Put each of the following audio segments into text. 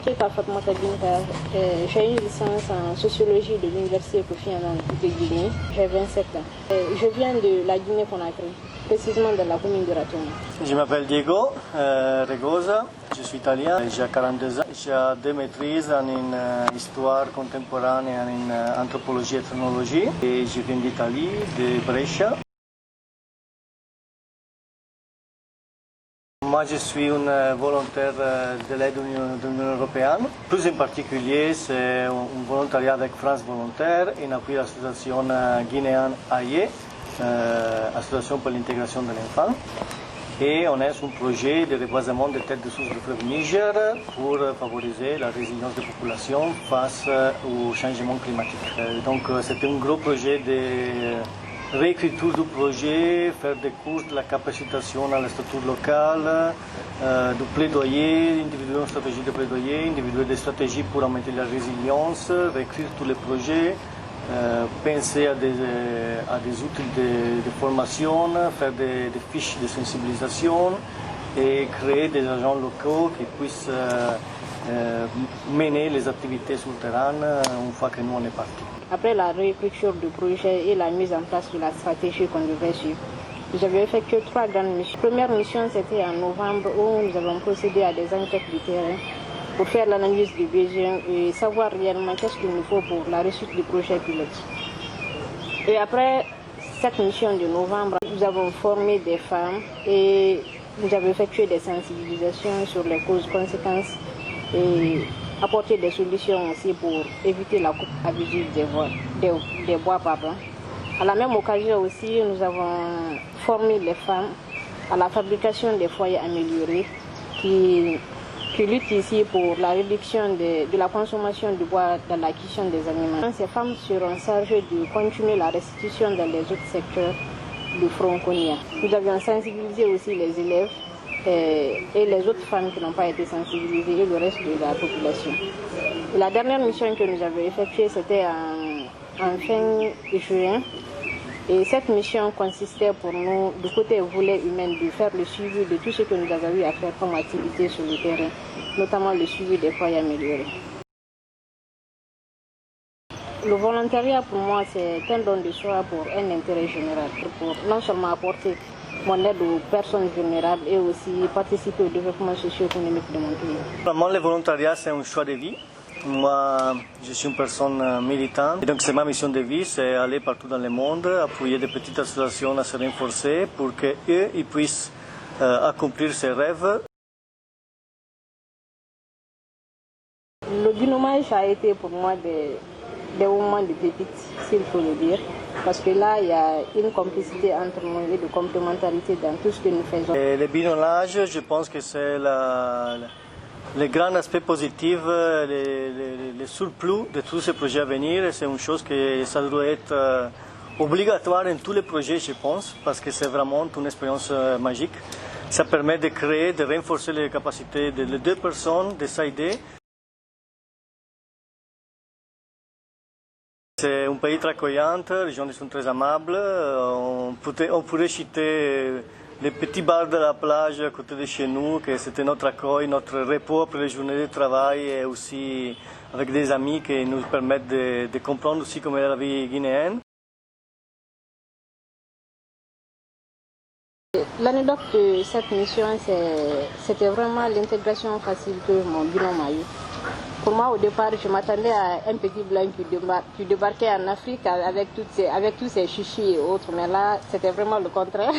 Keita Fatoumata Binta. J'ai une licence en sociologie de l'Université Kofi Annan de Guinée. J'ai 27 ans. Je viens de la Guinée-Conakry, précisément de la commune de Ratouma. Je m'appelle Diego Regosa, je suis italien, j'ai 42 ans. J'ai deux maîtrises en histoire contemporaine et en anthropologie et ethnologie. Et je viens d'Italie, de Brescia. Moi, je suis un volontaire de l'aide de l'Union européenne. Plus en particulier, c'est un volontariat avec France Volontaire en appui à l'association guinéenne AIE, Association pour l'intégration de l'enfant. Et on est sur un projet de reboisement des têtes de source du fleuve Niger pour favoriser la résilience des populations face au changement climatique. Donc, c'était un gros projet de réécriture du projet, faire des cours de la capacitation dans les structures locales, du plaidoyer, individuer une stratégie de plaidoyer, individuer des stratégies pour augmenter la résilience, réécrire tous les projets, penser à des outils de formation, faire des fiches de sensibilisation et créer des agents locaux qui puissent mener les activités sur le terrain une fois que nous on est partis. Après la réécriture du projet et la mise en place de la stratégie qu'on devait suivre, nous avons effectué 3 grandes missions. La première mission, c'était en novembre où nous avons procédé à des enquêtes du terrain pour faire l'analyse des besoins et savoir réellement qu'est-ce qu'il nous faut pour la réussite du projet pilote. Et après cette mission de novembre, nous avons formé des femmes et nous avons effectué des sensibilisations sur les causes, conséquences et apporter des solutions aussi pour éviter la coupe abusive des bois. À la même occasion aussi, nous avons formé les femmes à la fabrication des foyers améliorés qui luttent ici pour la réduction de la consommation du bois dans la cuisson des aliments. Ces femmes seront chargées de continuer la restitution dans les autres secteurs du Franconia. Nous avions sensibilisé aussi les élèves et les autres femmes qui n'ont pas été sensibilisées et le reste de la population. Et la dernière mission que nous avons effectuée, c'était en fin juin. Et cette mission consistait pour nous, du côté volet humain, de faire le suivi de tout ce que nous avons eu à faire comme activité sur le terrain, notamment le suivi des foyers améliorés. Le volontariat pour moi, c'est un don de soi pour un intérêt général, pour non seulement apporter mon aide aux personnes vulnérables et aussi participer au développement socio-économique de mon pays. Vraiment, le volontariat, c'est un choix de vie. Moi, je suis une personne militante. Et donc, c'est ma mission de vie, c'est aller partout dans le monde, appuyer des petites associations à se renforcer pour qu'eux, ils puissent accomplir ses rêves. Le binômage a été pour moi des moments de pépite, s'il faut le dire. Parce que là, il y a une complicité entre nous et de complémentarité dans tout ce que nous faisons. Et le binômage, je pense que c'est le grand aspect positif, le surplus de tous ces projets à venir. C'est une chose que ça doit être obligatoire dans tous les projets, je pense, parce que c'est vraiment une expérience magique. Ça permet de créer, de renforcer les capacités des deux personnes, de s'aider. C'est un pays très accueillant, les gens sont très amables. On pourrait citer les petits bars de la plage à côté de chez nous, que c'était notre accueil, notre repos après les journées de travail et aussi avec des amis qui nous permettent de comprendre aussi comment est la vie guinéenne. L'anecdote de cette mission, c'était vraiment l'intégration facile que mon binôme a eu. Pour moi, au départ, je m'attendais à un petit blanc qui débarquait en Afrique avec tous ces chichis et autres, mais là, c'était vraiment le contraire.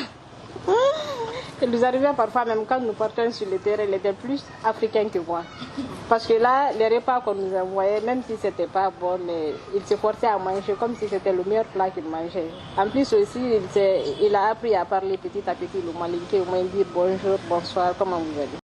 Il nous arrivait parfois, même quand nous partions sur le terrain, il était plus africain que moi. Parce que là, les repas qu'on nous envoyait, même si c'était pas bon, mais il se forçait à manger comme si c'était le meilleur plat qu'il mangeait. En plus aussi, il a appris à parler petit à petit le malinké, au moins dire bonjour, bonsoir, comment vous allez.